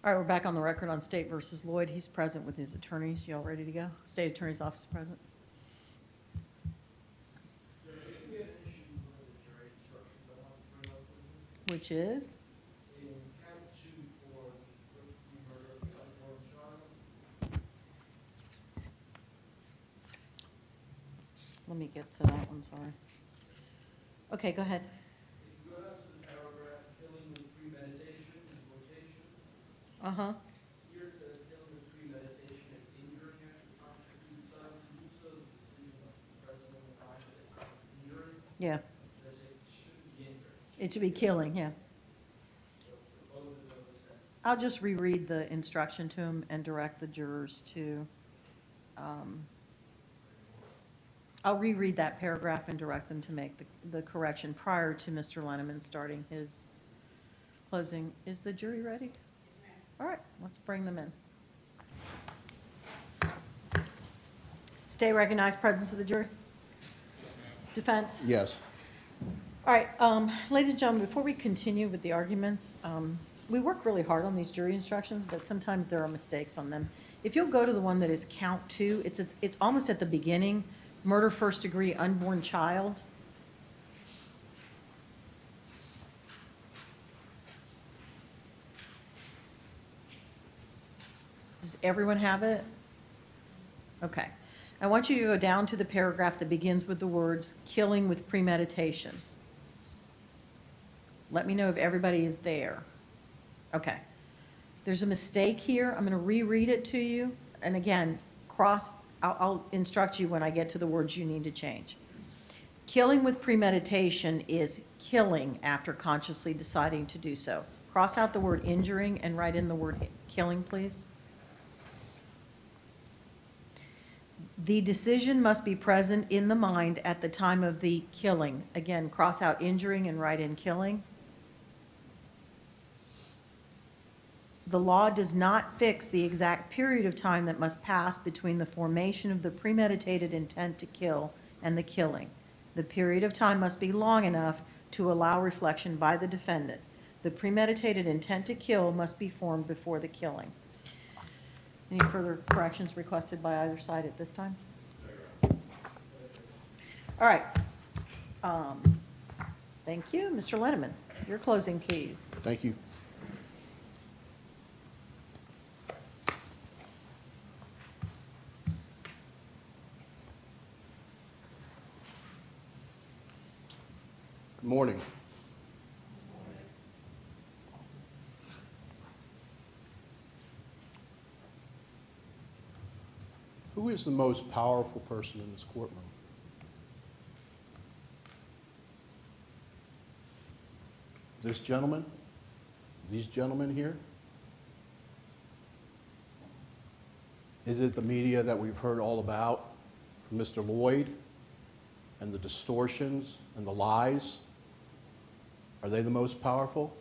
All right, we're back on the record on State versus Loyd. He's present with his attorneys. You all ready to go? State Attorney's Office is present. Which is? In count 2 for the first-degree murder of the unborn child. Let me get to that one, sorry. Okay, go ahead. If you go down to the paragraph, killing with premeditation in quotation. Uh-huh. Here it says killing with premeditation and injuring after consciously deciding to do so. The decision must be present in the time that it's injuring. Yeah. There's a should be injured. It should be killing, yeah. So for both of those sentences. I'll just reread the instruction to him and direct the jurors to, I'll reread that paragraph and direct them to make the correction prior to Mr. Lenneman starting his closing. Is the jury ready? All right, let's bring them in. Stay recognized, presence of the jury. Defense? Yes. All right, ladies and gentlemen, before we continue with the arguments, we work really hard on these jury instructions, but sometimes there are mistakes on them. If you'll go to the one that is count 2, it's almost at the beginning, murder first degree unborn child. Does everyone have it? Okay. I want you to go down to the paragraph that begins with the words killing with premeditation. Let me know if everybody is there. Okay. There's a mistake here. I'm going to reread it to you. And again, I'll instruct you when I get to the words you need to change. Killing with premeditation is killing after consciously deciding to do so. Cross out the word injuring and write in the word killing, please. The decision must be present in the mind at the time of the killing. Again, cross out injuring and write in killing. The law does not fix the exact period of time that must pass between the formation of the premeditated intent to kill and the killing. The period of time must be long enough to allow reflection by the defendant. The premeditated intent to kill must be formed before the killing. Any further corrections requested by either side at this time? All right. Thank you. Mr. Lenneman, your closing, please. Thank you. Good morning. Who is the most powerful person in this courtroom? This gentleman? These gentlemen here? Is it the media that we've heard all about from Mr. Loyd and the distortions and the lies? Are they the most powerful?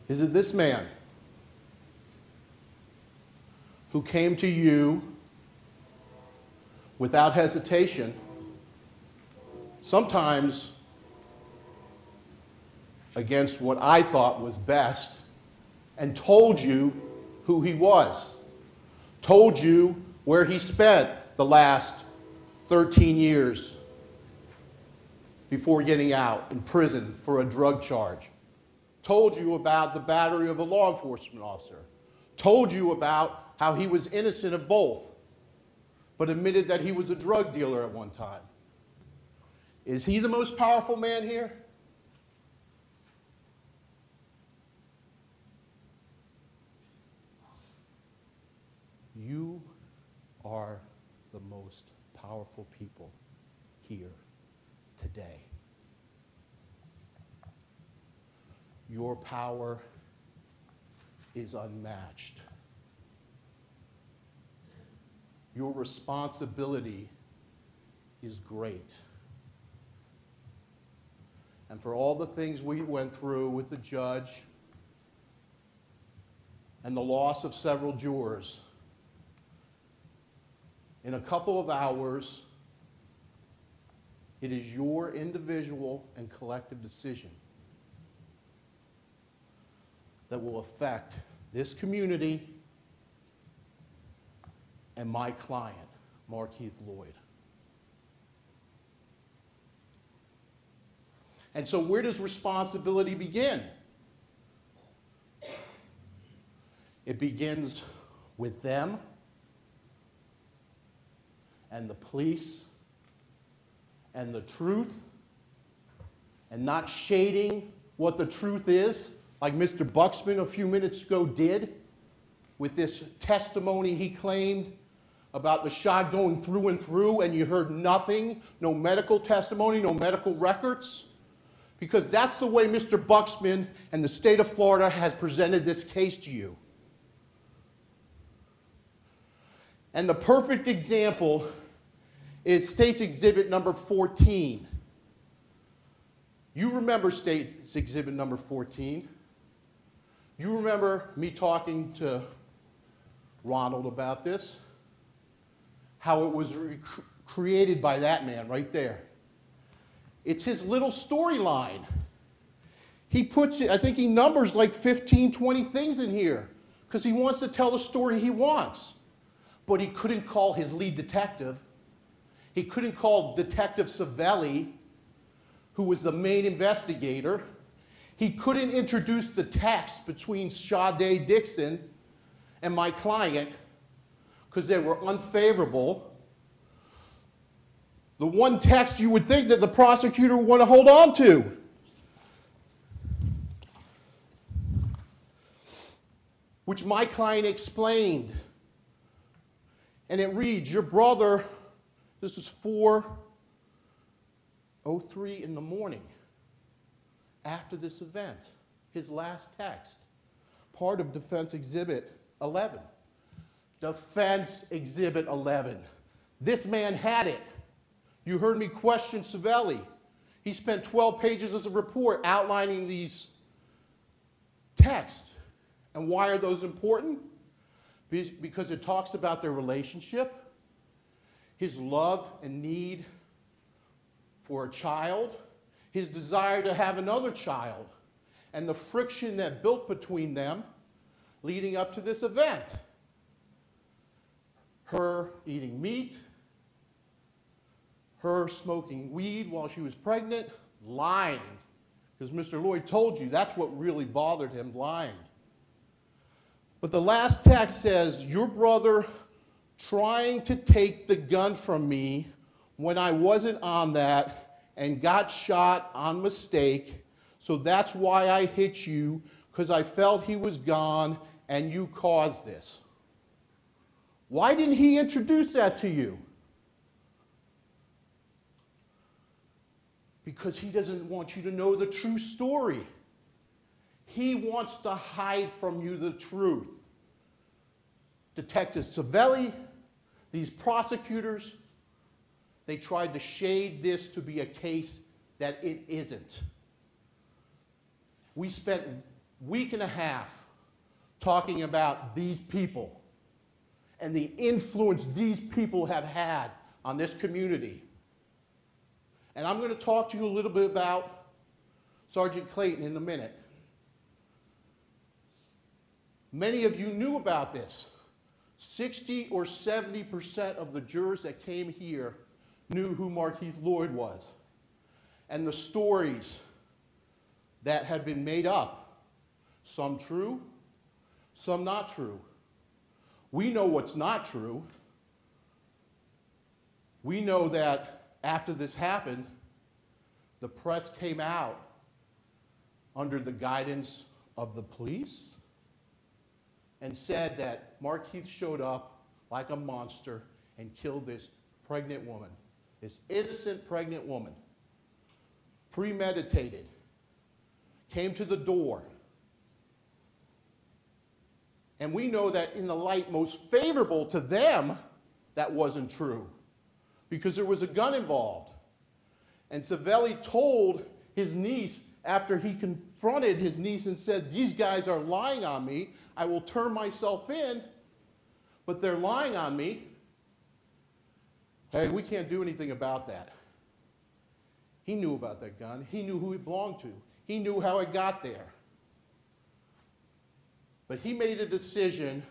Is it this man who came to you without hesitation, sometimes against what I thought was best, and told you who he was, told you where he spent the last 13 years before getting out in prison for a drug charge, told you about the battery of a law enforcement officer, told you about how he was innocent of both, but admitted that he was a drug dealer at one time. Is he the most powerful man here? You are the most powerful people here today. Your power is unmatched. Your responsibility is great. And for all the things we went through with the judge and the loss of several jurors, in a couple of hours, it is your individual and collective decision that will affect this community and my client, Markeith Loyd. And so where does responsibility begin? It begins with them and the police and the truth, and not shading what the truth is, like Mr. Buxman a few minutes ago did with this testimony he claimed about the shot going through and through, and you heard nothing, no medical testimony, no medical records, because that's the way Mr. Buxman and the state of Florida has presented this case to you. And the perfect example is State's Exhibit number 14. You remember State's Exhibit number 14. You remember me talking to Ronald about this, how it was created by that man right there. It's his little storyline. He puts it, I think he numbers like 15, 20 things in here because he wants to tell the story he wants. But he couldn't call his lead detective. He couldn't call Detective Savelli, who was the main investigator. He couldn't introduce the text between Sade, Dixon, and my client because they were unfavorable. The one text you would think that the prosecutor would want to hold on to. Which my client explained. And it reads, your brother, this was 4:03 in the morning after this event, his last text, part of Defense Exhibit 11. Defense Exhibit 11. This man had it. You heard me question Savelli. He spent 12 pages as a report outlining these texts. And why are those important? Because it talks about their relationship, his love and need for a child, his desire to have another child, and the friction that built between them leading up to this event. Her eating meat, her smoking weed while she was pregnant, lying. Because Mr. Loyd told you that's what really bothered him, lying. But the last text says, your brother trying to take the gun from me when I wasn't on that and got shot on mistake, so that's why I hit you, because I felt he was gone and you caused this. Why didn't he introduce that to you? Because he doesn't want you to know the true story. He wants to hide from you the truth. Detective Savelli, these prosecutors, they tried to shade this to be a case that it isn't. We spent a week and a half talking about these people and the influence these people have had on this community. And I'm going to talk to you a little bit about Sergeant Clayton in a minute. Many of you knew about this. 60 or 70% of the jurors that came here knew who Markeith Loyd was. And the stories that had been made up, some true, some not true. We know what's not true. We know that after this happened, the press came out under the guidance of the police and said that Markeith showed up like a monster and killed this pregnant woman, this innocent pregnant woman, premeditated, came to the door. And we know that in the light most favorable to them, that wasn't true, because there was a gun involved. And Savelli told his niece, after he confronted his niece and said, these guys are lying on me, I will turn myself in, but they're lying on me. Hey, we can't do anything about that. He knew about that gun. He knew who it belonged to. He knew how it got there. But he made a decision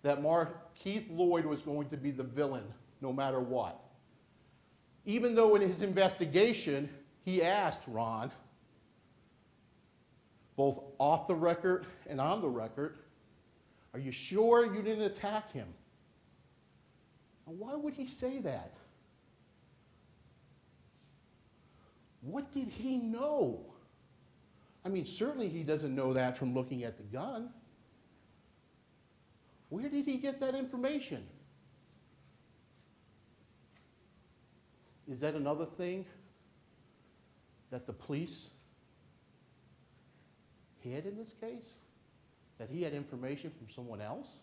that Markeith Loyd was going to be the villain no matter what. Even though in his investigation, he asked Ron, both off the record and on the record, are you sure you didn't attack him? And why would he say that? What did he know? I mean, certainly he doesn't know that from looking at the gun. Where did he get that information? Is that another thing that the police hid in this case? That he had information from someone else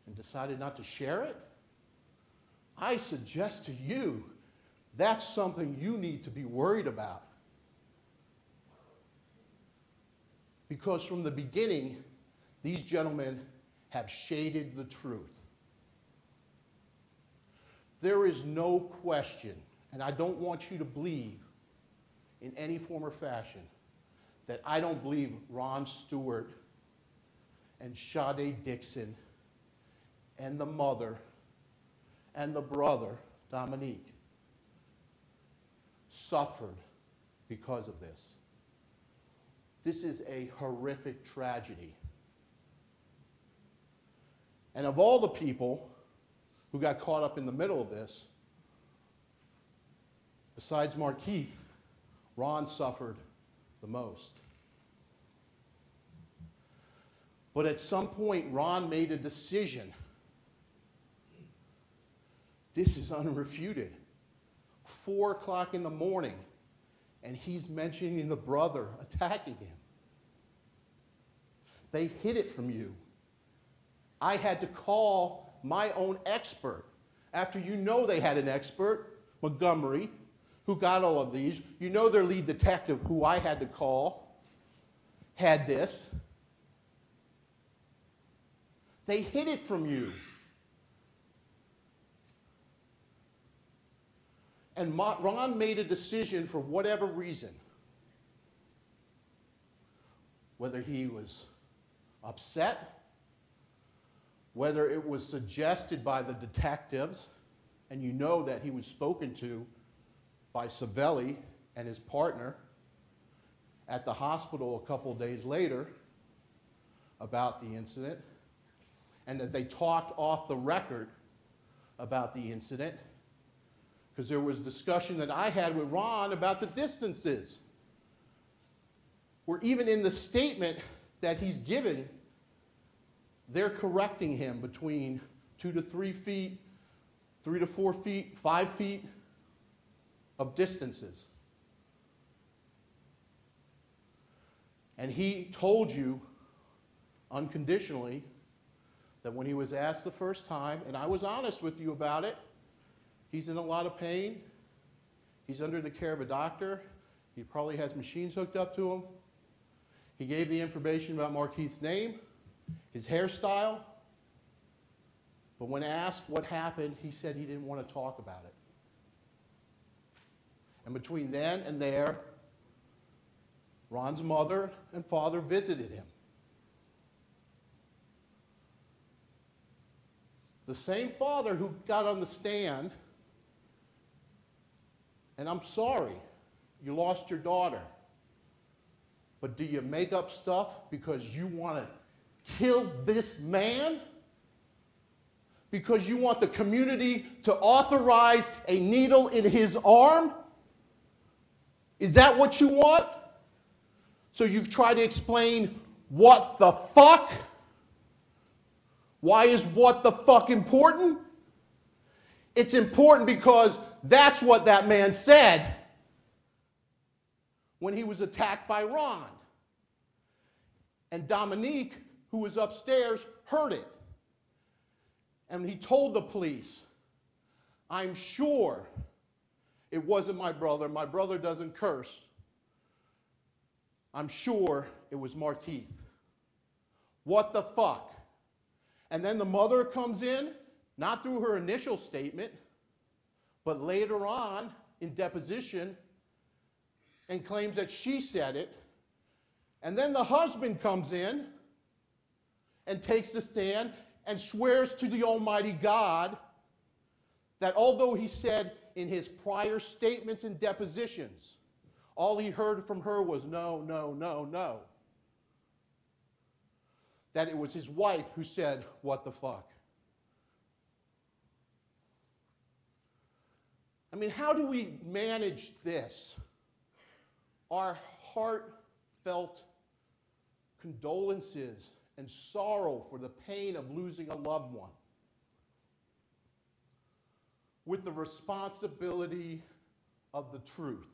and decided not to share it? I suggest to you that's something you need to be worried about. Because from the beginning, these gentlemen have shaded the truth. There is no question, and I don't want you to believe in any form or fashion, that I don't believe Ron Stewart and Sade Dixon and the mother and the brother, Dominique, suffered because of this. This is a horrific tragedy. And of all the people who got caught up in the middle of this, besides Markeith, Ron suffered the most. But at some point, Ron made a decision. This is unrefuted. 4 o'clock in the morning, and he's mentioning the brother attacking him. They hid it from you. I had to call my own expert. After you know they had an expert, Montgomery, who got all of these. You know their lead detective, who I had to call, had this. They hid it from you. And Ron made a decision for whatever reason. Whether he was upset, whether it was suggested by the detectives, and you know that he was spoken to by Savelli and his partner at the hospital a couple days later about the incident, and that they talked off the record about the incident, because there was discussion that I had with Ron about the distances, where even in the statement that he's given, they're correcting him between 2 to 3 feet, 3 to 4 feet, 5 feet of distances. And he told you unconditionally that when he was asked the first time, and I was honest with you about it, he's in a lot of pain. He's under the care of a doctor. He probably has machines hooked up to him. He gave the information about Markeith's name, his hairstyle. But when asked what happened, he said he didn't want to talk about it. And between then and there, Ron's mother and father visited him. The same father who got on the stand, and I'm sorry, you lost your daughter. But do you make up stuff because you want to kill this man? Because you want the community to authorize a needle in his arm? Is that what you want? So you try to explain what the fuck? Why is what the fuck important? It's important because that's what that man said when he was attacked by Ron. And Dominique, who was upstairs, heard it. And he told the police, I'm sure it wasn't my brother. My brother doesn't curse. I'm sure it was Markeith. What the fuck? And then the mother comes in, not through her initial statement, but later on in deposition and claims that she said it. And then the husband comes in and takes the stand and swears to the Almighty God that although he said in his prior statements and depositions, all he heard from her was no, no, no, no, that it was his wife who said, "What the fuck?" I mean, how do we manage this? Our heartfelt condolences and sorrow for the pain of losing a loved one, with the responsibility of the truth.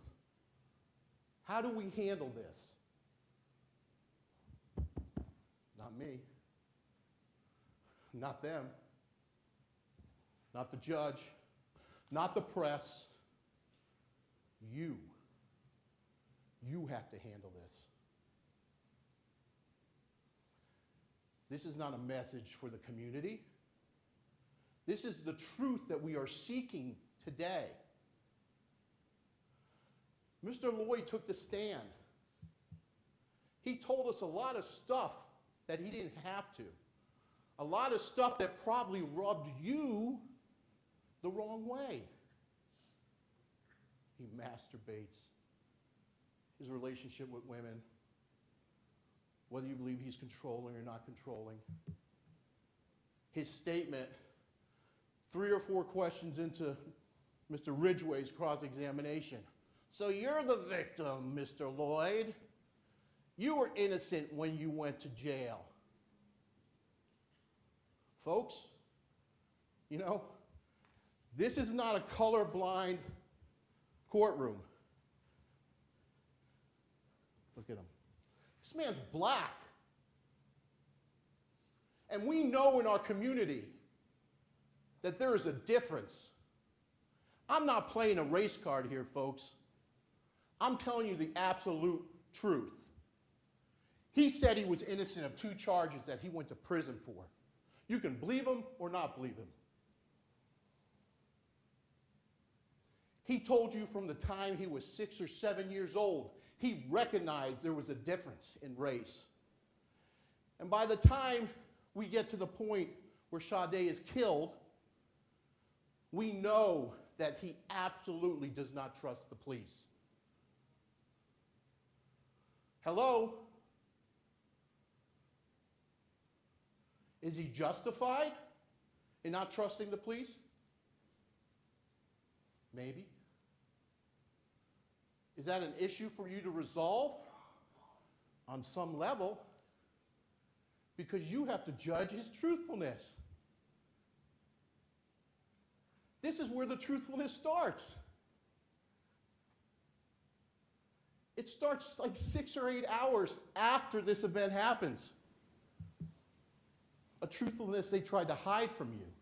How do we handle this? Not me. Not them. Not the judge. Not the press. You. You have to handle this. This is not a message for the community. This is the truth that we are seeking today. Mr. Loyd took the stand. He told us a lot of stuff that he didn't have to. A lot of stuff that probably rubbed you the wrong way. He masturbates. His relationship with women. Whether you believe he's controlling or not controlling. His statement, 3 or 4 questions into Mr. Ridgway's cross-examination. "So you're the victim, Mr. Loyd. You were innocent when you went to jail." Folks, you know, this is not a colorblind courtroom. Look at him. This man's black. And we know in our community that there is a difference. I'm not playing a race card here, folks. I'm telling you the absolute truth. He said he was innocent of 2 charges that he went to prison for. You can believe him or not believe him. He told you from the time he was 6 or 7 years old, he recognized there was a difference in race. And by the time we get to the point where Sade is killed, we know that he absolutely does not trust the police. Hello? Is he justified in not trusting the police? Maybe. Is that an issue for you to resolve? On some level. Because you have to judge his truthfulness. This is where the truthfulness starts. It starts like 6 or 8 hours after this event happens. A truthfulness they tried to hide from you.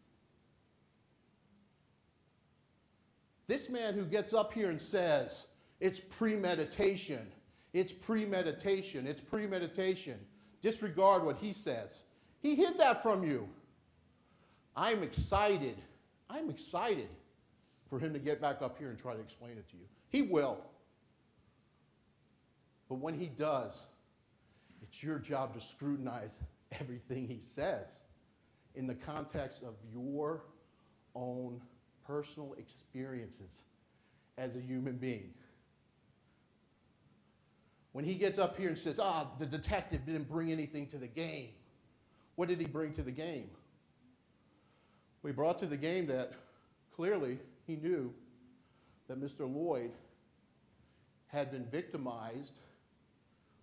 This man who gets up here and says, "It's premeditation, it's premeditation, it's premeditation," disregard what he says. He hid that from you. I'm excited for him to get back up here and try to explain it to you. He will. But when he does, it's your job to scrutinize everything he says in the context of your own personal experiences as a human being. When he gets up here and says, the detective didn't bring anything to the game. What did he bring to the game? We brought to the game that clearly he knew that Mr. Loyd had been victimized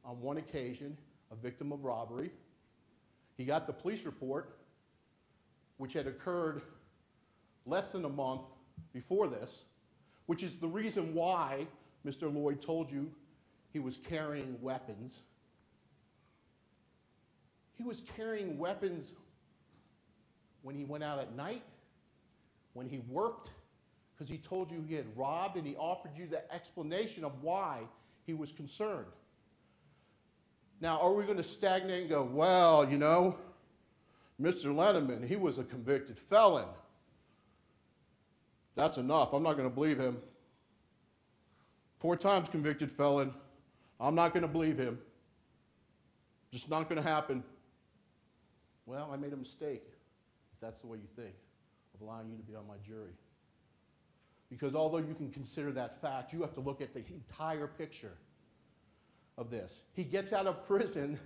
on one occasion, a victim of robbery. He got the police report, which had occurred less than a month before this, which is the reason why Mr. Loyd told you he was carrying weapons. He was carrying weapons when he went out at night, when he worked, because he told you he had robbed, and he offered you the explanation of why he was concerned. Now, are we going to stagnate and go, well, you know, Mr. Lenneman, he was a convicted felon. That's enough. I'm not going to believe him. 4 times convicted felon. I'm not going to believe him. Just not going to happen. Well, I made a mistake, if that's the way you think, of allowing you to be on my jury. Because although you can consider that fact, you have to look at the entire picture of this. He gets out of prison,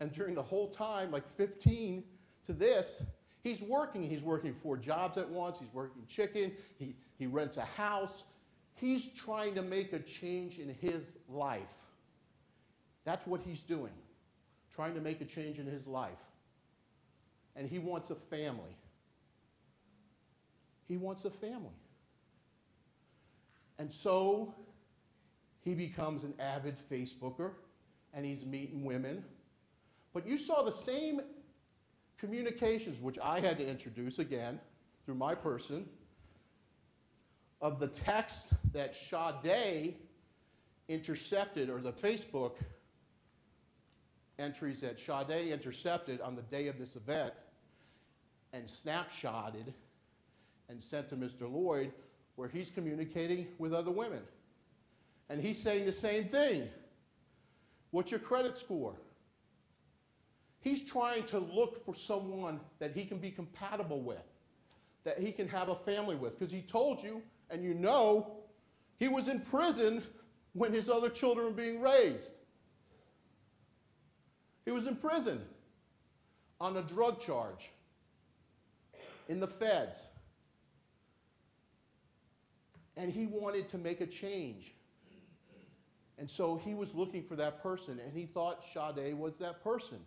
and during the whole time, like 15 to this, he's working. He's working 4 jobs at once. He's working chicken. He rents a house. He's trying to make a change in his life. That's what he's doing, trying to make a change in his life. And he wants a family. He wants a family. And so he becomes an avid Facebooker, and he's meeting women. But you saw the same communications, which I had to introduce again through my person, of the text that Sade intercepted, or the Facebook entries that Sade intercepted on the day of this event and snapshotted and sent to Mr. Loyd, where he's communicating with other women. And he's saying the same thing. What's your credit score? He's trying to look for someone that he can be compatible with, that he can have a family with, because he told you, and you know, he was in prison when his other children were being raised. He was in prison on a drug charge in the feds. And he wanted to make a change. And so he was looking for that person, and he thought Sade was that person.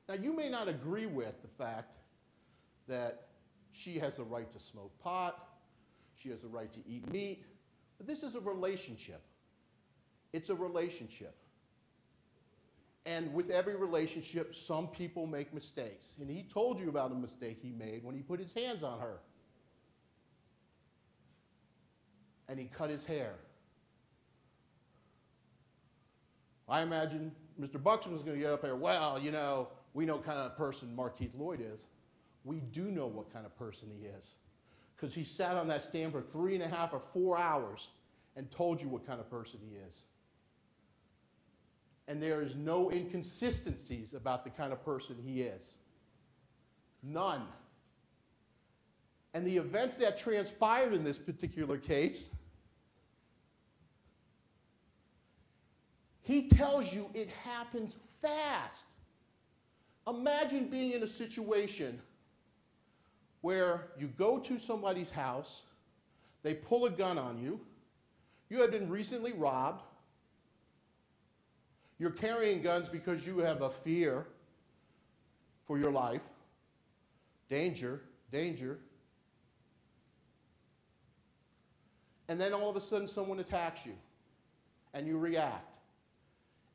Now, you may not agree with the fact that she has the right to smoke pot, she has the right to eat meat, but this is a relationship. It's a relationship. And with every relationship, some people make mistakes. And he told you about a mistake he made when he put his hands on her. And he cut his hair. I imagine Mr. Buxton was going to get up there, well, you know, we know what kind of person Markeith Loyd is. We do know what kind of person he is, because he sat on that stand for 3.5 or 4 hours and told you what kind of person he is. And there is no inconsistencies about the kind of person he is. None. And the events that transpired in this particular case, he tells you it happens fast. Imagine being in a situation where you go to somebody's house, they pull a gun on you, you have been recently robbed, you're carrying guns because you have a fear for your life, danger, danger, and then all of a sudden someone attacks you, and you react.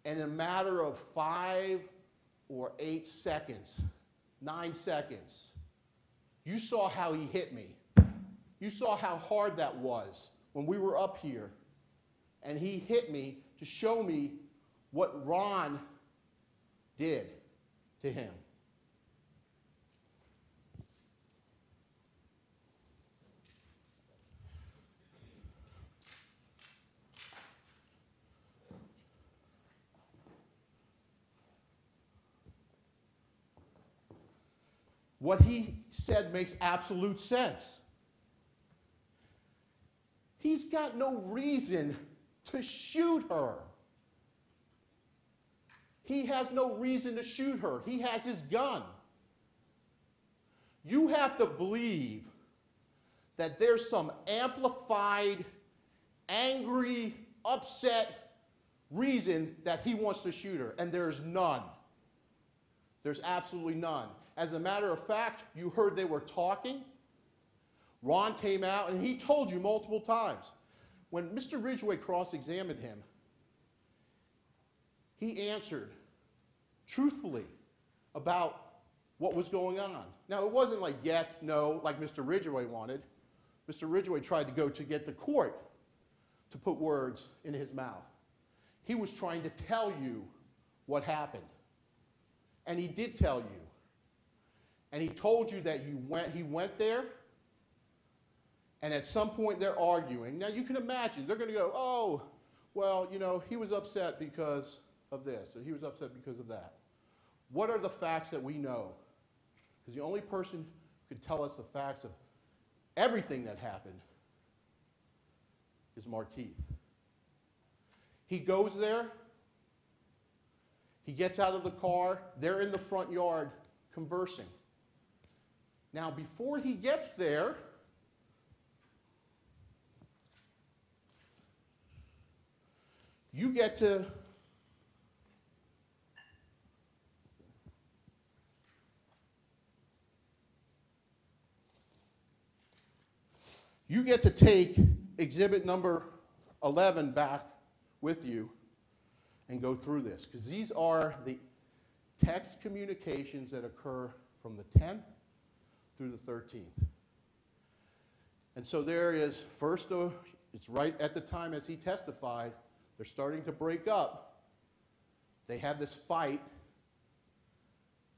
And in a matter of 5 or 8 seconds, 9 seconds, you saw how he hit me. You saw how hard that was when we were up here. And he hit me to show me what Ron did to him. What he said makes absolute sense. He's got no reason to shoot her. He has no reason to shoot her. He has his gun. You have to believe that there's some amplified, angry, upset reason that he wants to shoot her, and there's none. There's absolutely none. As a matter of fact, you heard they were talking. Ron came out, and he told you multiple times. When Mr. Ridgway cross-examined him, he answered truthfully about what was going on. Now, it wasn't like yes, no, like Mr. Ridgway wanted. Mr. Ridgway tried to go to get the court to put words in his mouth. He was trying to tell you what happened. And he did tell you. And he told you that he went there, And at some point they're arguing. Now you can imagine, they're going to go, oh, well, you know, he was upset because of this, or he was upset because of that. What are the facts that we know? Because the only person who could tell us the facts of everything that happened is Markeith. He goes there, he gets out of the car, they're in the front yard conversing. Now, before he gets there, you get to take exhibit number 11 back with you and go through this, because these are the text communications that occur from the 10th through the 13th. And so there is, first, it's right at the time as he testified, they're starting to break up. They have this fight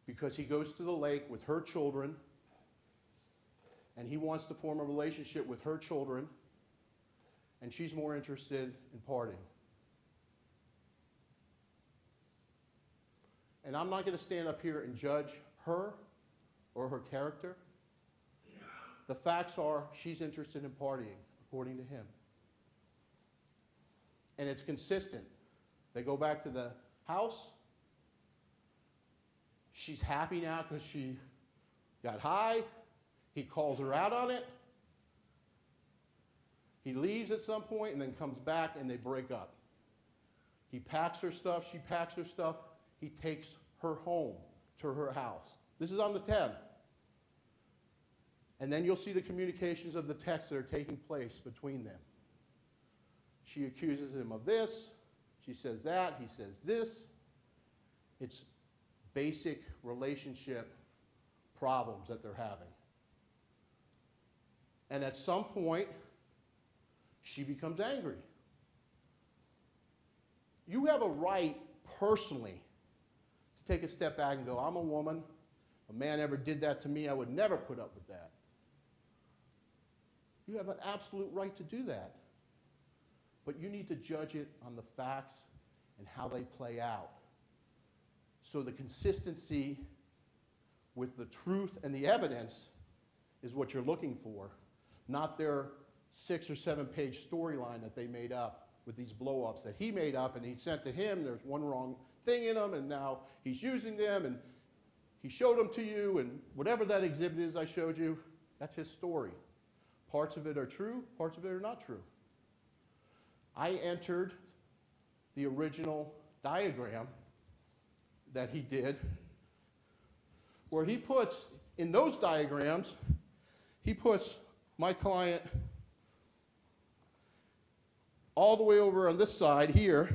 because he goes to the lake with her children, and he wants to form a relationship with her children, and she's more interested in partying. And I'm not going to stand up here and judge her or her character. The facts are she's interested in partying, according to him. And it's consistent. They go back to the house. She's happy now because she got high. He calls her out on it. He leaves at some point and then comes back and they break up. He packs her stuff. She packs her stuff. He takes her home to her house. This is on the 10th. And then you'll see the communications of the texts that are taking place between them. She accuses him of this. She says that. He says this. It's basic relationship problems that they're having. And at some point, she becomes angry. You have a right, personally, to take a step back and go, I'm a woman. A man ever did that to me, I would never put up with that. You have an absolute right to do that. But you need to judge it on the facts and how they play out. So the consistency with the truth and the evidence is what you're looking for, not their 6 or 7 page storyline that they made up with these blow-ups that he made up and he sent to him. There's one wrong thing in them, and now he's using them, and he showed them to you, and whatever that exhibit is I showed you, that's his story. Parts of it are true, parts of it are not true. I entered the original diagram that he did, where he puts, in those diagrams, he puts my client all the way over on this side here,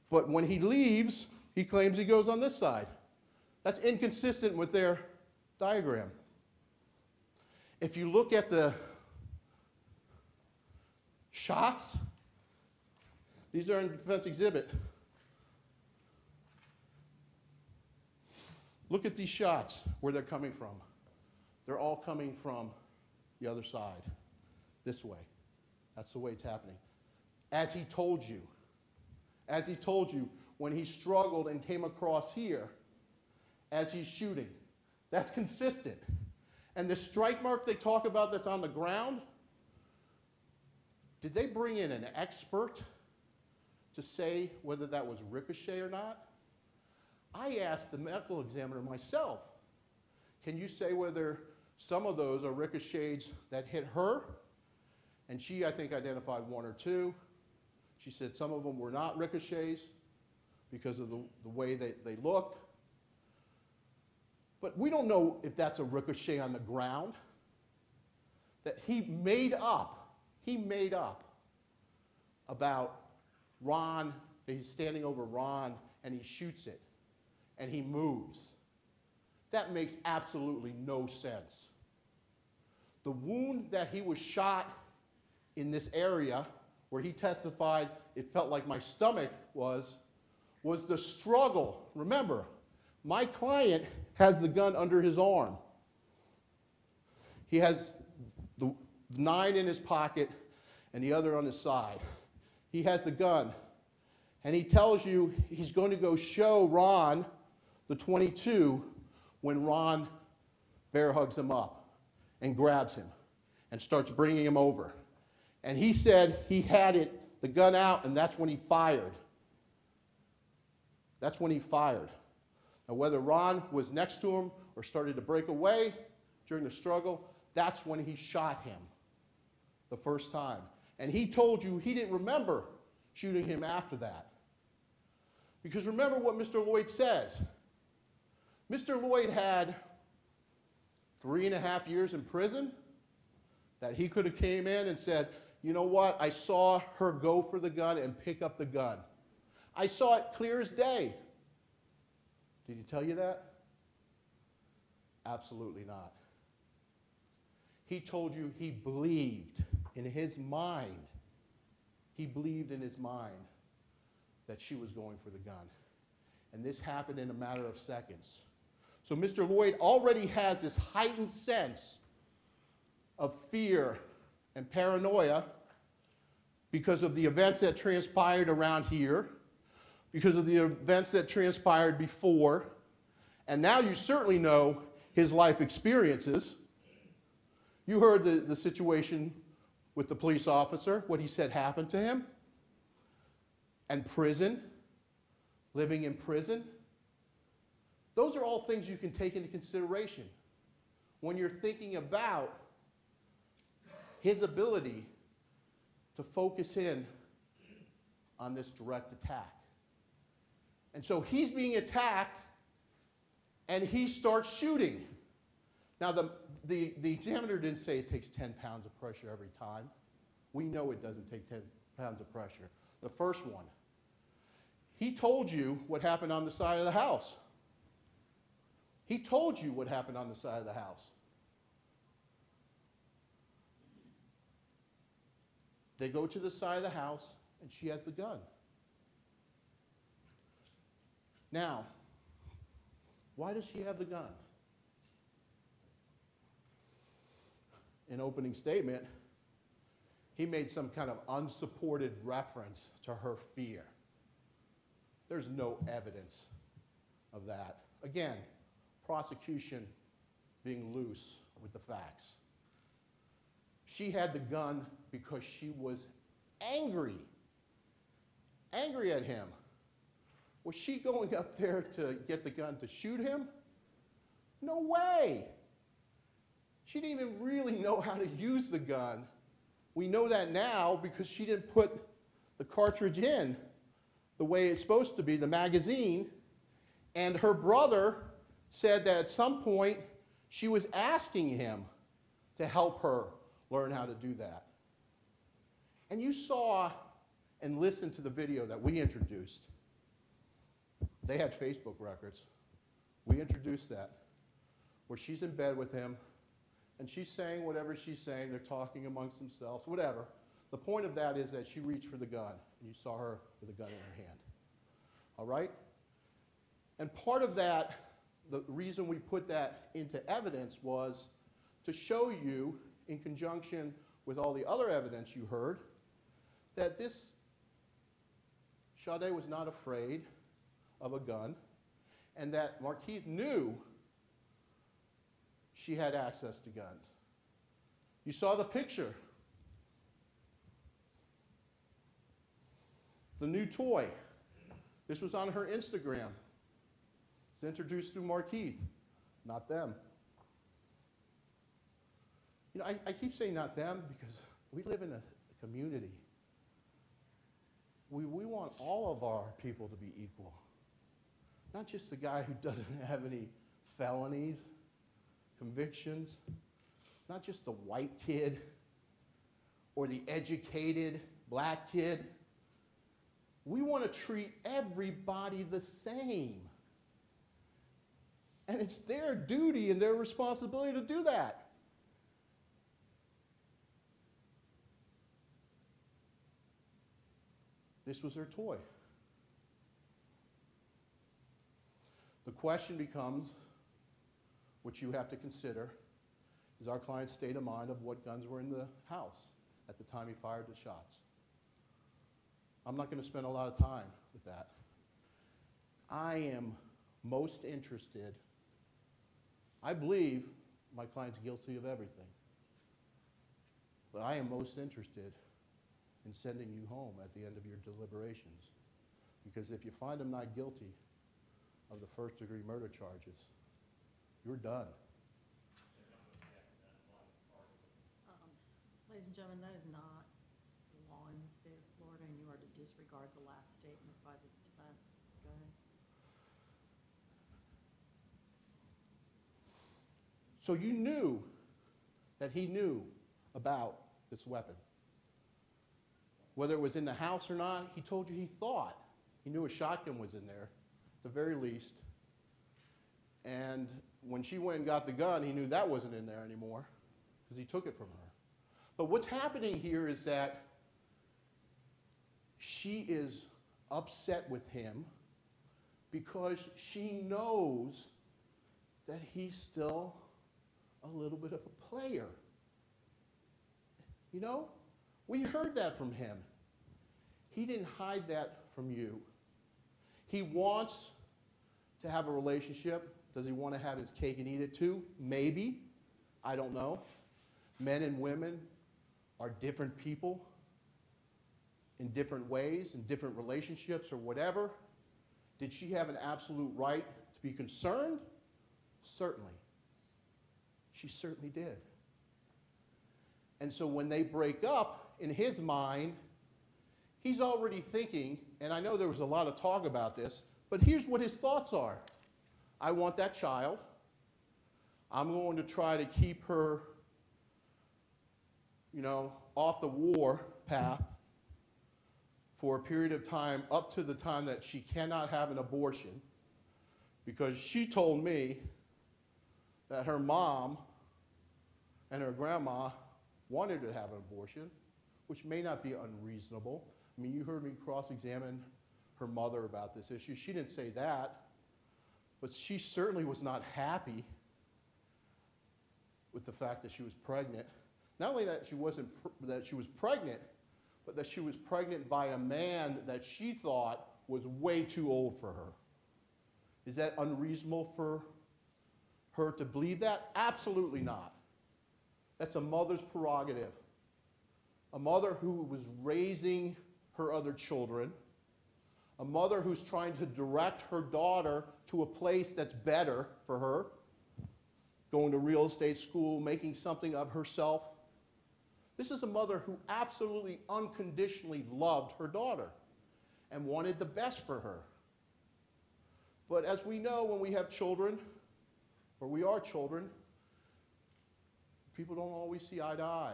but when he leaves, he claims he goes on this side. That's inconsistent with their diagram. If you look at the shots, these are in defense exhibit. Look at these shots, where they're coming from. They're all coming from the other side, this way. That's the way it's happening. As he told you, when he struggled and came across here, as he's shooting, that's consistent. And the strike mark they talk about that's on the ground, did they bring in an expert to say whether that was ricochet or not? I asked the medical examiner myself, can you say whether some of those are ricochets that hit her? And she, I think, identified 1 or 2. She said some of them were not ricochets because of the way they look. But we don't know if that's a ricochet on the ground that he made up about Ron, that he's standing over Ron and he shoots it and he moves. That makes absolutely no sense. The wound that he was shot in this area where he testified it felt like my stomach was the struggle. Remember, my client has the gun under his arm. He has 9 in his pocket and the other on his side. He has the gun. And he tells you he's going to go show Ron the .22 when Ron bear hugs him up and grabs him and starts bringing him over. And he said he had the gun out, and that's when he fired. That's when he fired. Now, whether Ron was next to him or started to break away during the struggle, that's when he shot him the first time. And he told you he didn't remember shooting him after that. Because remember what Mr. Loyd says. Mr. Loyd had 3.5 years in prison that he could have came in and said, you know what, I saw her go for the gun and pick up the gun. I saw it clear as day. Did he tell you that? Absolutely not. He told you he believed in his mind. He believed in his mind that she was going for the gun. And this happened in a matter of seconds. So Mr. Loyd already has this heightened sense of fear and paranoia because of the events that transpired around here, because of the events that transpired before, and now you certainly know his life experiences. You heard the situation with the police officer, what he said happened to him, and prison, living in prison. Those are all things you can take into consideration when you're thinking about his ability to focus in on this direct attack. And so he's being attacked, and he starts shooting. Now, the examiner didn't say it takes 10 pounds of pressure every time. We know it doesn't take 10 pounds of pressure. The first one, he told you what happened on the side of the house. He told you what happened on the side of the house. They go to the side of the house, and she has the gun. Now, why does she have the gun? In opening statement, he made some kind of unsupported reference to her fear. There's no evidence of that. Again, prosecution being loose with the facts. She had the gun because she was angry at him. Was she going up there to get the gun to shoot him? No way. She didn't even really know how to use the gun. We know that now because she didn't put the cartridge in the way it's supposed to be, the magazine. And her brother said that at some point she was asking him to help her learn how to do that. And you saw and listened to the video that we introduced. They had Facebook records. We introduced that, where she's in bed with him, and she's saying whatever she's saying. They're talking amongst themselves, whatever. The point of that is that she reached for the gun, and you saw her with a gun in her hand. All right? And part of that, the reason we put that into evidence was to show you, in conjunction with all the other evidence you heard, that this Sade was not afraid of a gun, and that Markeith knew she had access to guns. You saw the picture. The new toy. This was on her Instagram. It's introduced through Markeith, not them. You know, I keep saying not them because we live in a community. We want all of our people to be equal. Not just the guy who doesn't have any felonies, convictions, not just the white kid or the educated black kid. We want to treat everybody the same. And it's their duty and their responsibility to do that. This was her toy. The question becomes, which you have to consider, is our client's state of mind of what guns were in the house at the time he fired the shots. I'm not going to spend a lot of time with that. I am most interested, I believe my client's guilty of everything, but I am most interested in sending you home at the end of your deliberations, because if you find him not guilty of the first-degree murder charges, you're done. Ladies and gentlemen, that is not the law in the state of Florida, and you are to disregard the last statement by the defense. Go ahead. So you knew that he knew about this weapon. Whether it was in the house or not, he told you he thought. He knew a shotgun was in there, at the very least. And when she went and got the gun, he knew that wasn't in there anymore, because he took it from her. But what's happening here is that she is upset with him because she knows that he's still a little bit of a player. You know, we heard that from him. He didn't hide that from you. He wants to have a relationship. Does he want to have his cake and eat it too? Maybe. I don't know. Men and women are different people in different ways, in different relationships or whatever. Did she have an absolute right to be concerned? Certainly. She certainly did. And so when they break up, in his mind, he's already thinking, and I know there was a lot of talk about this, but here's what his thoughts are. I want that child. I'm going to try to keep her, you know, off the war path for a period of time up to the time that she cannot have an abortion, because she told me that her mom and her grandma wanted to have an abortion, which may not be unreasonable. I mean, you heard me cross-examine her mother about this issue. She didn't say that, but she certainly was not happy with the fact that she was pregnant. Not only that she was pregnant, but that she was pregnant by a man that she thought was way too old for her. Is that unreasonable for her to believe that? Absolutely not. That's a mother's prerogative. A mother who was raising her other children, a mother who's trying to direct her daughter to a place that's better for her, going to real estate school, making something of herself. This is a mother who absolutely unconditionally loved her daughter and wanted the best for her. But as we know, when we have children, or we are children, people don't always see eye to eye.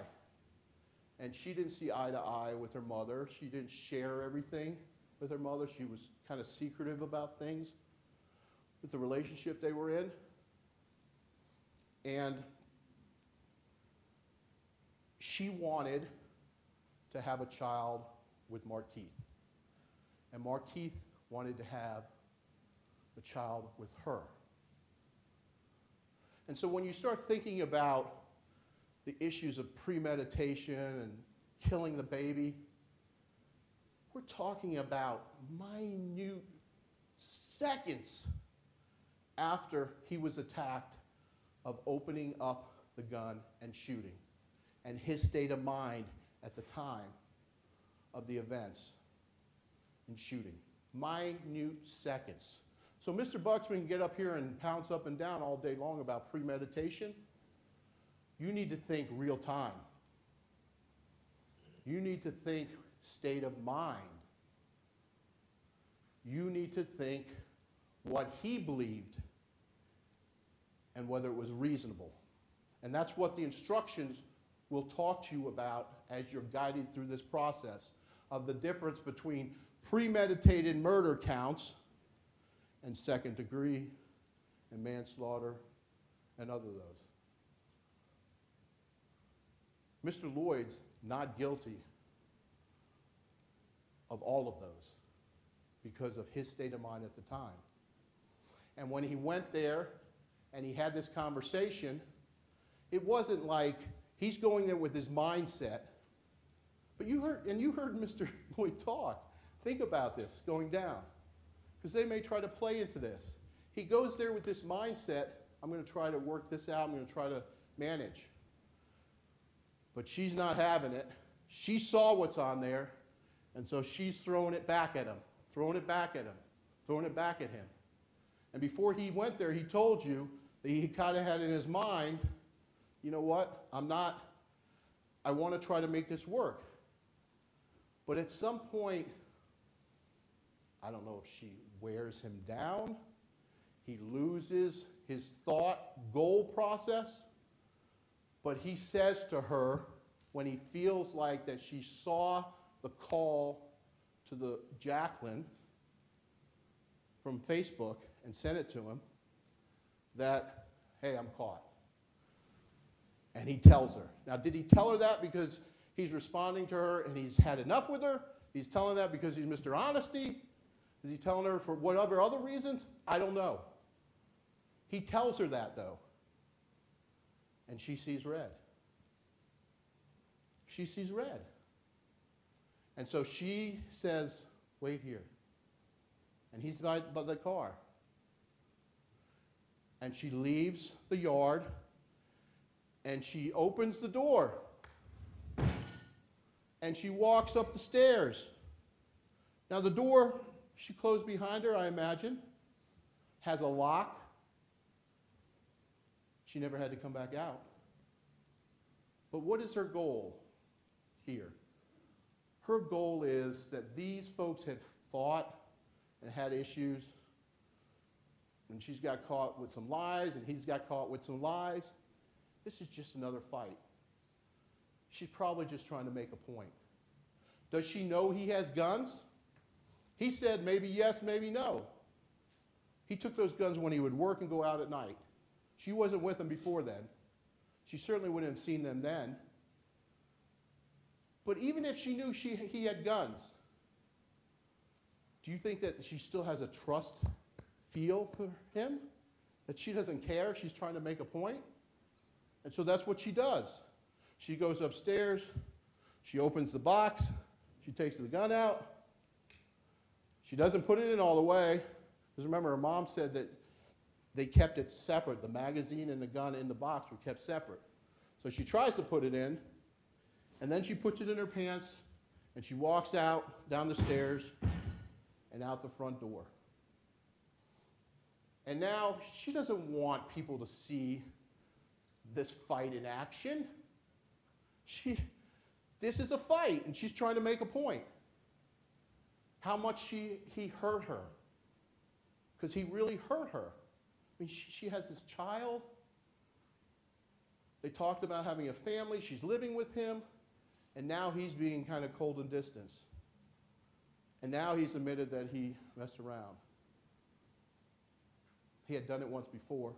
And she didn't see eye to eye with her mother. She didn't share everything with her mother. She was kind of secretive about things with the relationship they were in. And she wanted to have a child with Markeith. And Markeith wanted to have a child with her. And so when you start thinking about the issues of premeditation and killing the baby, we're talking about minute seconds after he was attacked of opening up the gun and shooting, and his state of mind at the time of the events and shooting. Minute seconds. So Mr. Buxman can get up here and pounce up and down all day long about premeditation. You need to think real time. You need to think state of mind. You need to think what he believed and whether it was reasonable. And that's what the instructions will talk to you about as you're guided through this process of the difference between premeditated murder counts and second degree and manslaughter and other those. Mr. Loyd's not guilty of all of those because of his state of mind at the time. And when he went there and he had this conversation, it wasn't like he's going there with his mindset. But you heard Mr. Loyd talk. Think about this going down, because they may try to play into this. He goes there with this mindset, I'm going to try to work this out, I'm going to try to manage. But she's not having it. She saw what's on there, and so she's throwing it back at him, throwing it back at him, throwing it back at him. And before he went there, he told you that he kind of had in his mind, you know what, I want to try to make this work. But at some point, I don't know if she wears him down, he loses his thought goal process, but he says to her, when he feels like that she saw the call to the Jacqueline from Facebook and sent it to him, that, hey, I'm caught. And he tells her. Now, did he tell her that because he's responding to her and he's had enough with her? He's telling her that because he's Mr. Honesty? Is he telling her for whatever other reasons? I don't know. He tells her that, though. And she sees red. She sees red. And so she says, wait here. And he's by the car. And she leaves the yard, and she opens the door. And she walks up the stairs. Now the door she closed behind her, I imagine, has a lock. She never had to come back out. But what is her goal here? Her goal is that these folks have fought and had issues, and she's got caught with some lies, and he's got caught with some lies. This is just another fight. She's probably just trying to make a point. Does she know he has guns? He said maybe yes, maybe no. He took those guns when he would work and go out at night. She wasn't with him before then. She certainly wouldn't have seen them then. But even if she knew he had guns, do you think that she still has a trust feel for him? That she doesn't care, she's trying to make a point? And so that's what she does. She goes upstairs, she opens the box, she takes the gun out. She doesn't put it in all the way, because remember, her mom said that they kept it separate. The magazine and the gun in the box were kept separate. So she tries to put it in, and then she puts it in her pants, and she walks out, down the stairs, and out the front door. And now she doesn't want people to see this fight in action. This is a fight, and she's trying to make a point. How much he hurt her. Because he really hurt her. I mean, she has this child. They talked about having a family. She's living with him. And now he's being kind of cold and distant. And now he's admitted that he messed around. He had done it once before.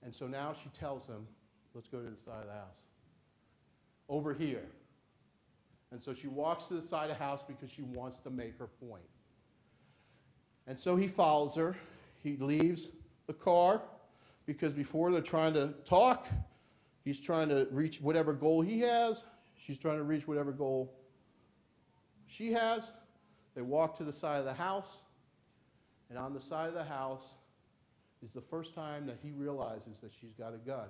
And so now she tells him, let's go to the side of the house. Over here. And so she walks to the side of the house because she wants to make her point. And so he follows her. He leaves the car because before they're trying to talk, he's trying to reach whatever goal he has. She's trying to reach whatever goal she has. They walk to the side of the house. And on the side of the house is the first time that he realizes that she's got a gun.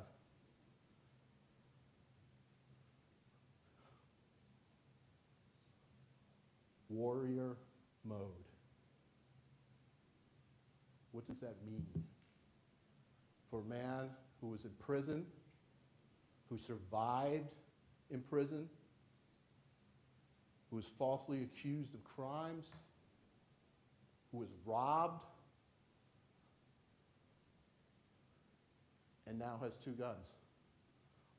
Warrior mode. What does that mean? For a man who was in prison, who survived in prison, who was falsely accused of crimes, who was robbed, and now has 2 guns.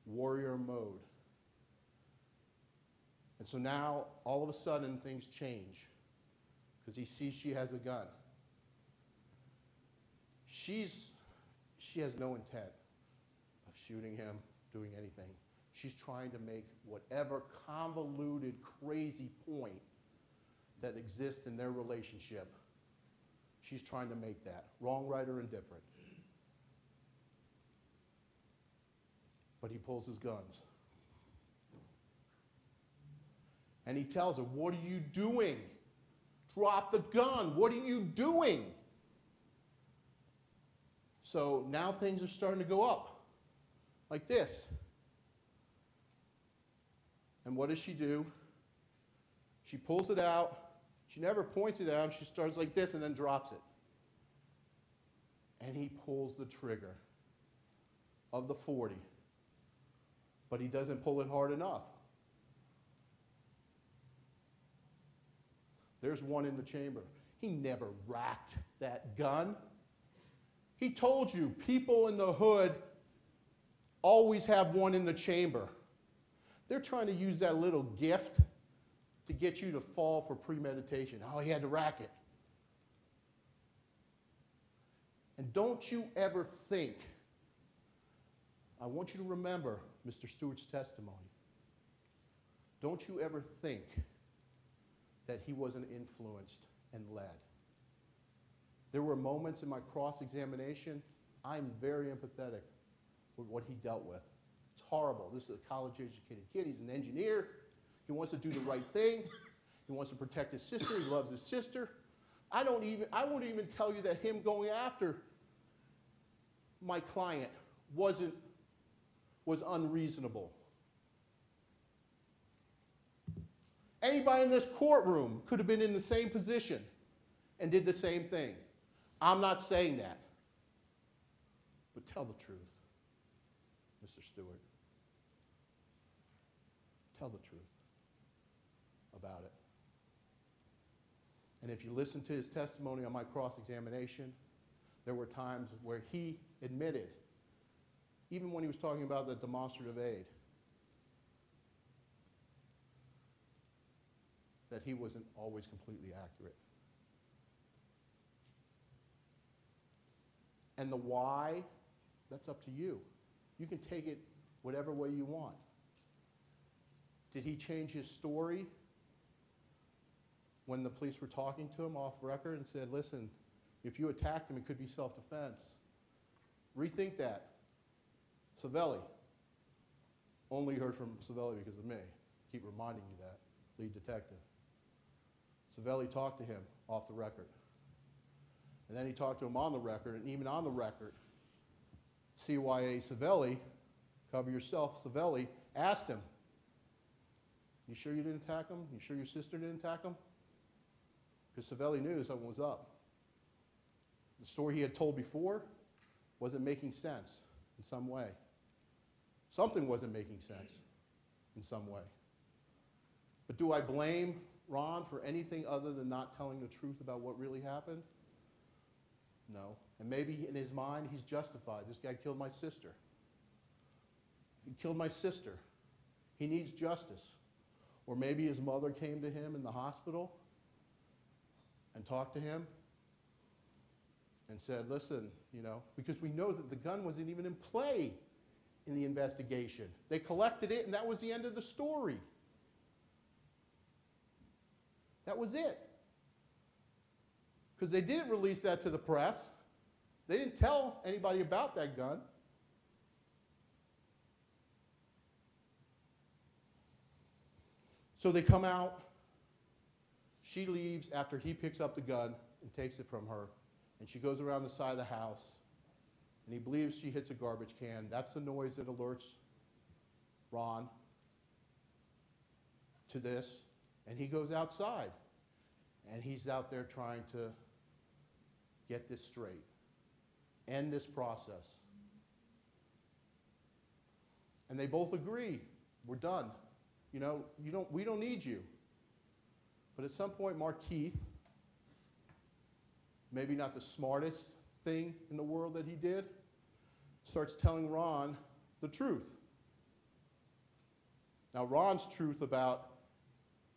Warrior mode. And so now, all of a sudden, things change because he sees she has a gun. She has no intent of shooting him, doing anything. She's trying to make whatever convoluted, crazy point that exists in their relationship. She's trying to make that. Wrong, right, or indifferent. But he pulls his guns. And he tells her, "What are you doing? Drop the gun. What are you doing?" So now things are starting to go up, like this. And what does she do? She pulls it out. She never points it at him. She starts like this and then drops it. And he pulls the trigger of the .40. But he doesn't pull it hard enough. There's one in the chamber. He never racked that gun. He told you, people in the hood always have one in the chamber. They're trying to use that little gift to get you to fall for premeditation. Oh, he had to rack it. And don't you ever think, I want you to remember Mr. Stewart's testimony. Don't you ever think that he wasn't influenced and led. There were moments in my cross-examination, I'm very empathetic with what he dealt with. It's horrible. This is a college-educated kid. He's an engineer. He wants to do the right thing. He wants to protect his sister. He loves his sister. I won't even tell you that him going after my client was unreasonable. Anybody in this courtroom could have been in the same position and did the same thing. I'm not saying that. But tell the truth, Mr. Stewart. Tell the truth about it. And if you listen to his testimony on my cross-examination, there were times where he admitted, even when he was talking about the demonstrative aid, that he wasn't always completely accurate. And the why, that's up to you. You can take it whatever way you want. Did he change his story when the police were talking to him off record and said, listen, if you attacked him, it could be self-defense? Rethink that. Savelli. Only heard from Savelli because of me. Keep reminding you that, lead detective. Savelli talked to him off the record. And then he talked to him on the record, and even on the record, CYA Savelli, cover yourself, Savelli, asked him, you sure you didn't attack him? You sure your sister didn't attack him? Because Savelli knew something was up. The story he had told before wasn't making sense in some way. Something wasn't making sense in some way. But do I blame Ron for anything other than not telling the truth about what really happened? No. And maybe in his mind, he's justified. This guy killed my sister. He killed my sister. He needs justice. Or maybe his mother came to him in the hospital and talked to him and said, listen, you know, because we know that the gun wasn't even in play in the investigation. They collected it, and that was the end of the story. That was it. Because they didn't release that to the press. They didn't tell anybody about that gun. So they come out. She leaves after he picks up the gun and takes it from her. And she goes around the side of the house. And he believes she hits a garbage can. That's the noise that alerts Ron to this. And he goes outside. And he's out there trying to get this straight, end this process. And they both agree, we're done. You know, we don't need you. But at some point, Markeith, maybe not the smartest thing in the world that he did, starts telling Ron the truth. Now, Ron's truth about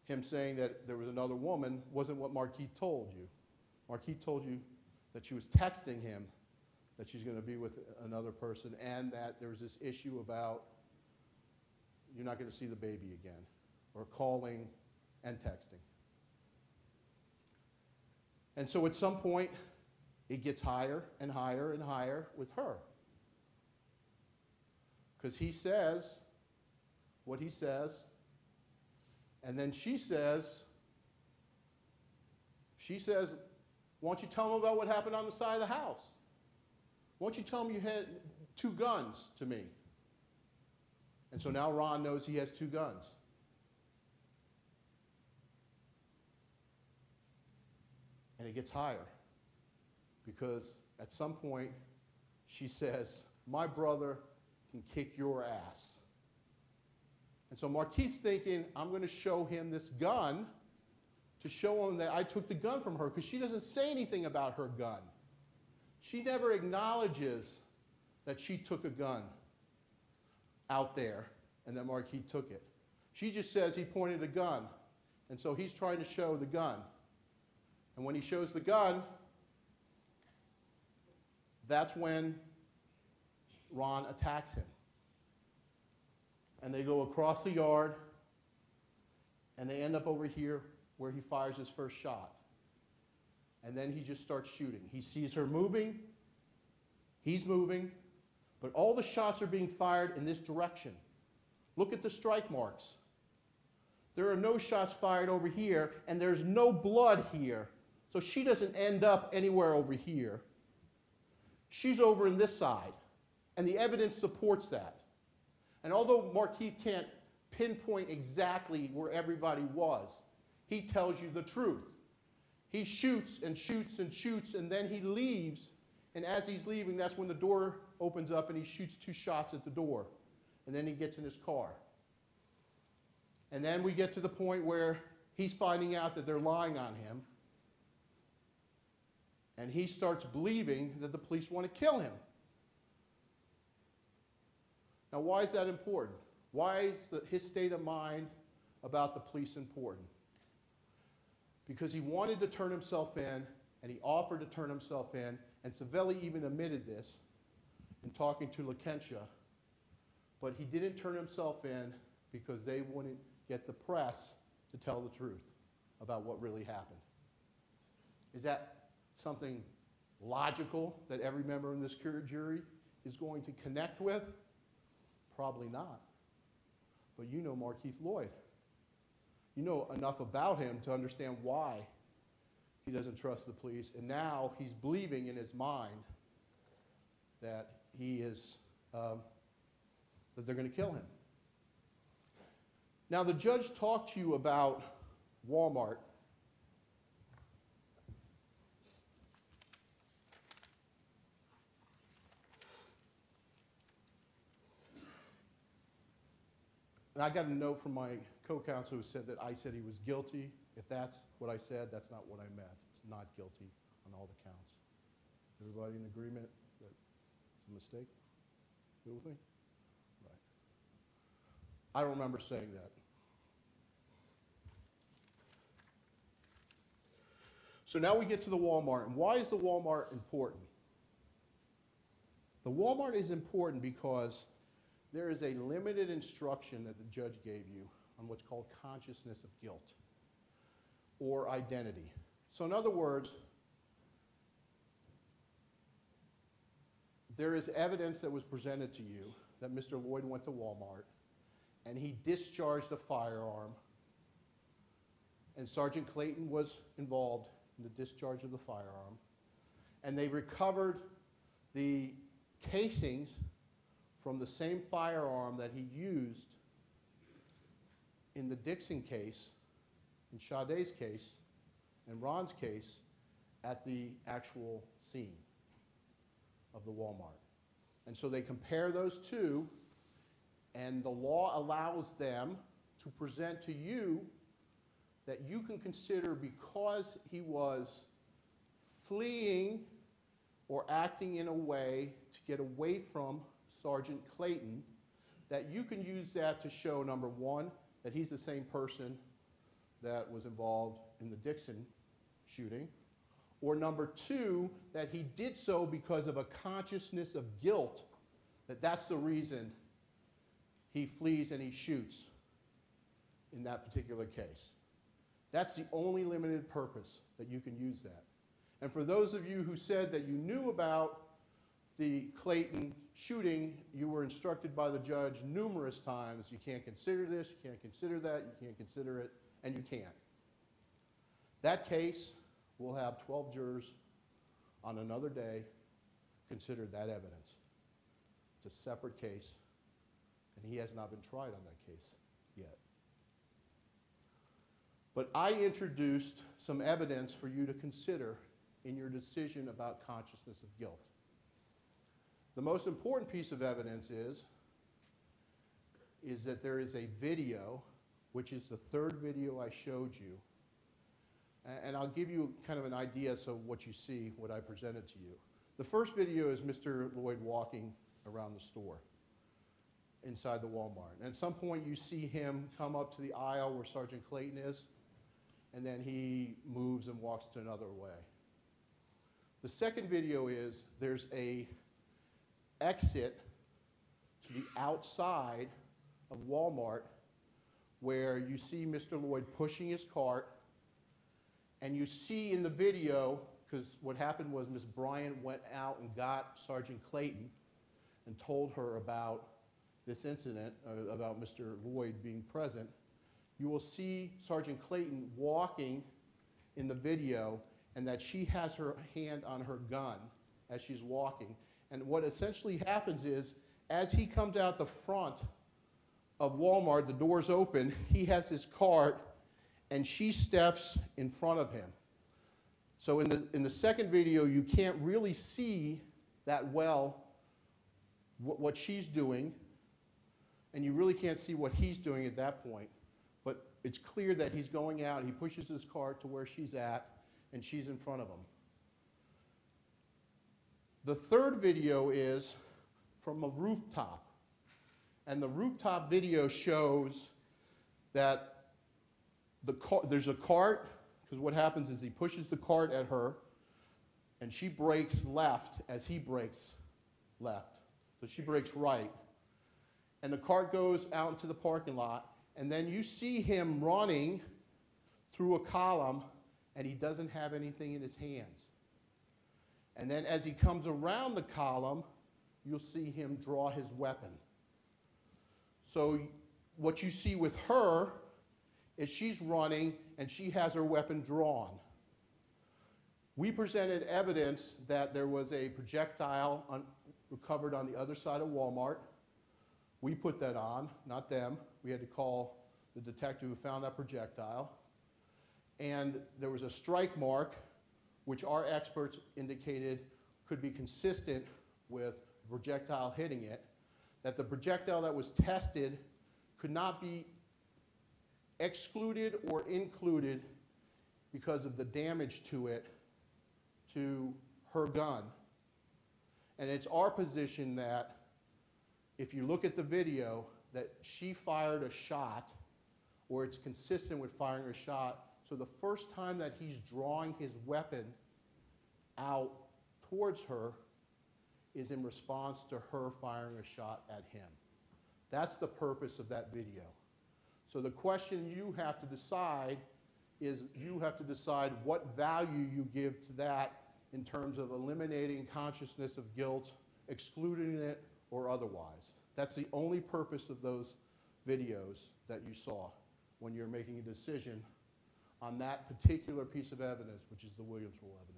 him saying that there was another woman wasn't what Markeith told you. Markeith told you that she was texting him that she's going to be with another person, and that there was this issue about you're not going to see the baby again, or calling and texting. And so at some point, it gets higher and higher and higher with her. because he says what he says, and then she says, why don't you tell him about what happened on the side of the house? Why don't you tell him you had 2 guns to me? And so now Ron knows he has 2 guns. And it gets higher, because at some point she says, my brother can kick your ass. And so Markeith's thinking, I'm going to show him this gun to show him that I took the gun from her, because she doesn't say anything about her gun. She never acknowledges that she took a gun out there and that Markeith took it. She just says he pointed a gun, and so he's trying to show the gun. And when he shows the gun, that's when Ron attacks him. And they go across the yard, and they end up over here where he fires his first shot. And then he just starts shooting. He sees her moving, he's moving, but all the shots are being fired in this direction. Look at the strike marks. There are no shots fired over here, and there's no blood here. So she doesn't end up anywhere over here. She's over in this side, and the evidence supports that. And although Markeith can't pinpoint exactly where everybody was, he tells you the truth. He shoots and shoots and shoots, and then he leaves, and as he's leaving, that's when the door opens up and he shoots 2 shots at the door, and then he gets in his car. And then we get to the point where he's finding out that they're lying on him, and he starts believing that the police want to kill him. Now, why is that important? Why is his state of mind about the police important? Because he wanted to turn himself in, and he offered to turn himself in, and Savelli even admitted this in talking to Lakentia, but he didn't turn himself in because they wouldn't get the press to tell the truth about what really happened. Is that something logical that every member in this jury is going to connect with? Probably not. But you know Markeith Loyd. You know enough about him to understand why he doesn't trust the police, and now he's believing in his mind that he is, that they're going to kill him. Now, the judge talked to you about Walmart. And I got a note from my co-counsel who said that I said he was guilty. If that's what I said, that's not what I meant. It's not guilty on all the counts. Everybody in agreement that it's a mistake? Good with me? Right. I don't remember saying that. So now we get to the Walmart. And why is the Walmart important? The Walmart is important because there is a limited instruction that the judge gave you on what's called consciousness of guilt or identity. So in other words, there is evidence that was presented to you that Mr. Loyd went to Walmart and he discharged a firearm, and Sergeant Clayton was involved in the discharge of the firearm, and they recovered the casings from the same firearm that he used in the Dixon case, in Sade's case, and Ron's case at the actual scene of the Walmart. And so they compare those two, and the law allows them to present to you that you can consider, because he was fleeing or acting in a way to get away from Sergeant Clayton, that you can use that to show, number one, that he's the same person that was involved in the Dixon shooting, or number two, that he did so because of a consciousness of guilt, that that's the reason he flees and he shoots in that particular case. That's the only limited purpose that you can use that. And for those of you who said that you knew about the Clayton shooting, you were instructed by the judge numerous times, you can't consider this, you can't consider that, you can't consider it, and you can't. That case will have 12 jurors on another day consider that evidence. It's a separate case, and he has not been tried on that case yet. But I introduced some evidence for you to consider in your decision about consciousness of guilt. The most important piece of evidence is that there is a video, which is the third video I showed you. And I'll give you kind of an idea of what you see, what I presented to you. The first video is Mr. Loyd walking around the store inside the Walmart. And at some point you see him come up to the aisle where Sergeant Clayton is, and then he moves and walks to another way. The second video is there's a exit to the outside of Walmart where you see Mr. Loyd pushing his cart, and you see in the video, because what happened was Ms. Bryant went out and got Sergeant Clayton and told her about this incident, about Mr. Loyd being present. You will see Sergeant Clayton walking in the video, and that she has her hand on her gun as she's walking. And what essentially happens is, as he comes out the front of Walmart, the door's open, he has his cart, and she steps in front of him. So in the second video, you can't really see that well what she's doing, and you really can't see what he's doing at that point. But it's clear that he's going out, he pushes his cart to where she's at, and she's in front of him. The third video is from a rooftop. And the rooftop video shows that there's a cart, because what happens is he pushes the cart at her, and she brakes left as he brakes left. So she brakes right. And the cart goes out into the parking lot, and then you see him running through a column, and he doesn't have anything in his hands. And then as he comes around the column, you'll see him draw his weapon. So what you see with her is she's running and she has her weapon drawn. We presented evidence that there was a projectile recovered on the other side of Walmart. We put that on, not them. We had to call the detective who found that projectile. And there was a strike mark, which our experts indicated could be consistent with the projectile hitting it, that the projectile that was tested could not be excluded or included because of the damage to it, to her gun. And it's our position that if you look at the video, that she fired a shot, or it's consistent with firing a shot. So the first time that he's drawing his weapon out towards her is in response to her firing a shot at him. That's the purpose of that video. So the question you have to decide is, you have to decide what value you give to that in terms of eliminating consciousness of guilt, excluding it, or otherwise. That's the only purpose of those videos that you saw when you're making a decision on that particular piece of evidence, which is the Williams Rule evidence.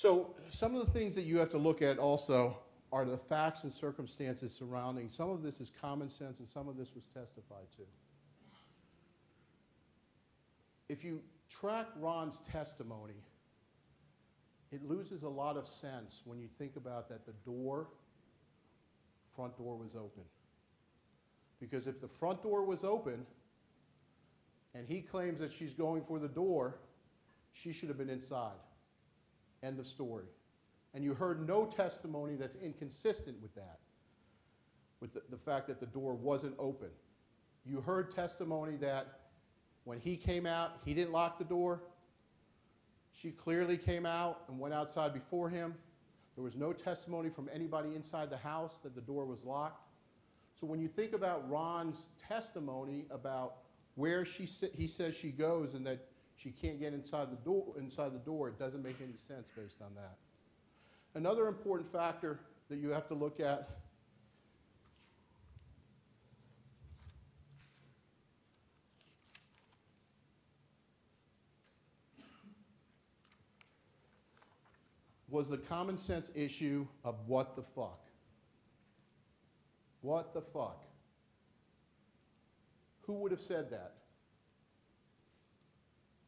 So some of the things that you have to look at also are the facts and circumstances surrounding. Some of this is common sense and some of this was testified to. If you track Ron's testimony, it loses a lot of sense when you think about that the front door was open. Because if the front door was open and he claims that she's going for the door, she should have been inside. End of story. And you heard no testimony that's inconsistent with that, with the fact that the door wasn't open. You heard testimony that when he came out, he didn't lock the door. She clearly came out and went outside before him. There was no testimony from anybody inside the house that the door was locked. So when you think about Ron's testimony about where he says she goes and that she can't get inside the door, it doesn't make any sense based on that. Another important factor that you have to look at was the common sense issue of what the fuck. What the fuck? Who would have said that?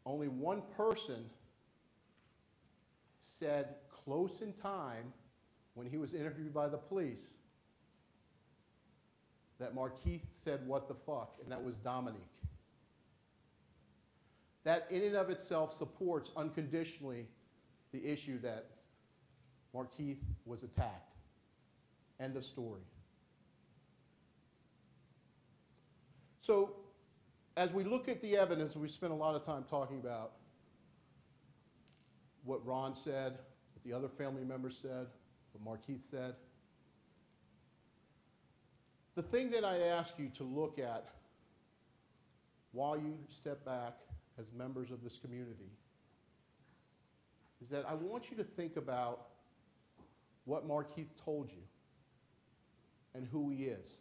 Only one person said close in time when he was interviewed by the police that Markeith said what the fuck, and that was Dominique. That in and of itself supports unconditionally the issue that Markeith was attacked. End of story. So, as we look at the evidence, we spent a lot of time talking about what Ron said, what the other family members said, what Markeith said. The thing that I ask you to look at while you step back as members of this community is that I want you to think about what Markeith told you and who he is.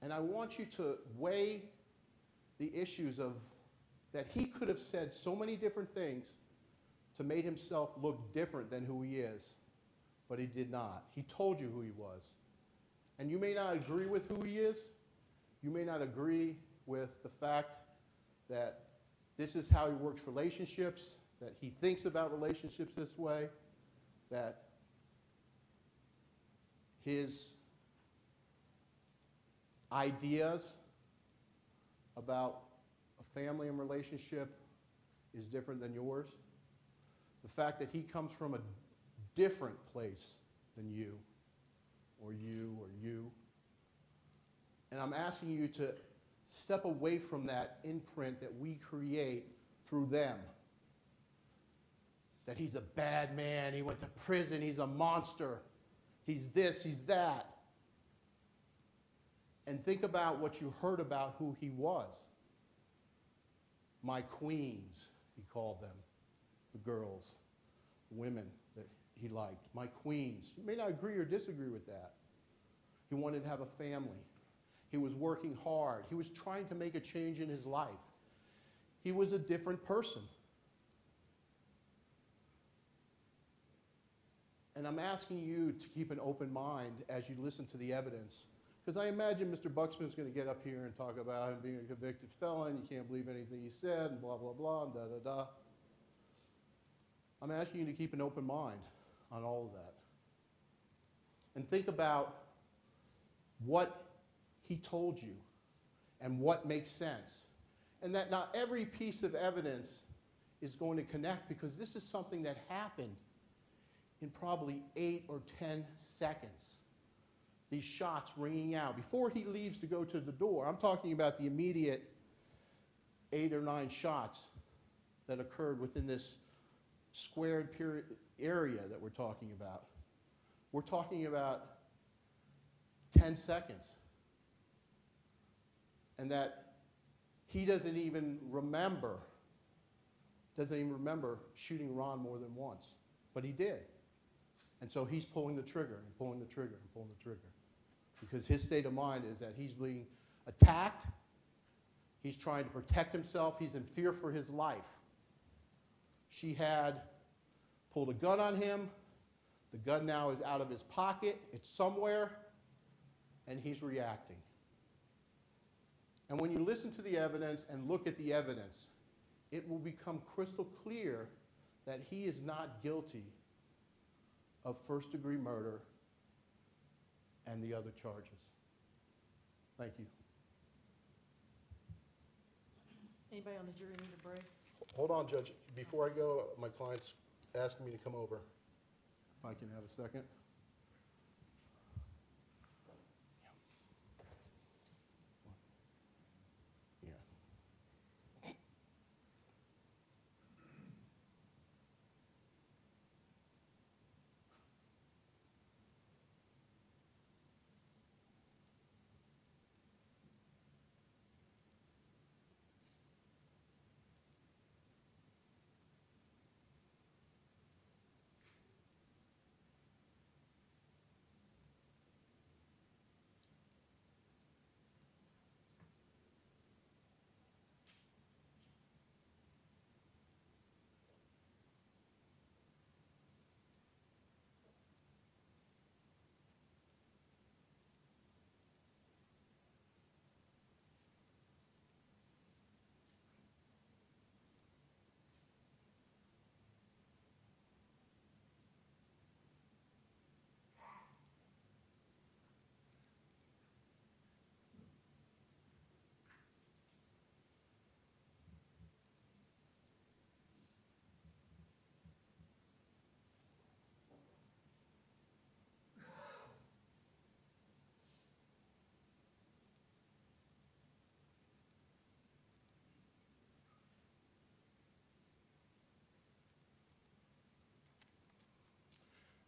And I want you to weigh the issues of that he could have said so many different things to make himself look different than who he is, but he did not. He told you who he was. And you may not agree with who he is. You may not agree with the fact that this is how he works relationships, that he thinks about relationships this way, that his ideas about a family and relationship is different than yours. The fact that he comes from a different place than you, or you, or you. And I'm asking you to step away from that imprint that we create through them. That he's a bad man, he went to prison, he's a monster, he's this, he's that. And think about what you heard about who he was. My queens, he called them, the girls, women that he liked. My queens. You may not agree or disagree with that. He wanted to have a family. He was working hard. He was trying to make a change in his life. He was a different person. And I'm asking you to keep an open mind as you listen to the evidence. Because I imagine Mr. Buxman's going to get up here and talk about him being a convicted felon, you can't believe anything he said, and blah, blah, blah, and da-da-da. I'm asking you to keep an open mind on all of that. And think about what he told you and what makes sense. And that not every piece of evidence is going to connect, because this is something that happened in probably 8 or 10 seconds. These shots ringing out before he leaves to go to the door. I'm talking about the immediate 8 or 9 shots that occurred within this squared area that we're talking about. We're talking about 10 seconds. And that he doesn't even remember shooting Ron more than once. But he did. And so he's pulling the trigger and pulling the trigger and pulling the trigger. Because his state of mind is that he's being attacked, he's trying to protect himself, he's in fear for his life. She had pulled a gun on him. The gun now is out of his pocket. It's somewhere, and he's reacting. And when you listen to the evidence and look at the evidence, it will become crystal clear that he is not guilty of first-degree murder and the other charges. Thank you. Anybody on the jury need a break? Hold on, Judge. Before I go, my client's asking me to come over. If I can have a second. Yeah.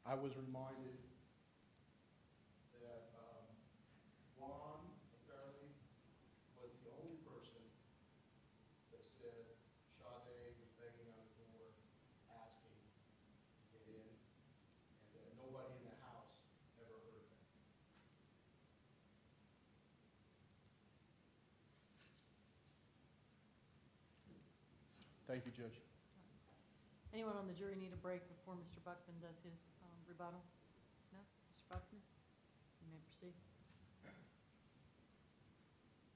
I was reminded that Ron apparently was the only person that said Sade was banging on the door, asking to get in, and that nobody in the house ever heard that. Thank you, Judge. Anyone on the jury need a break before Mr. Buxman does his rebuttal? No? Mr. Buxman? You may proceed.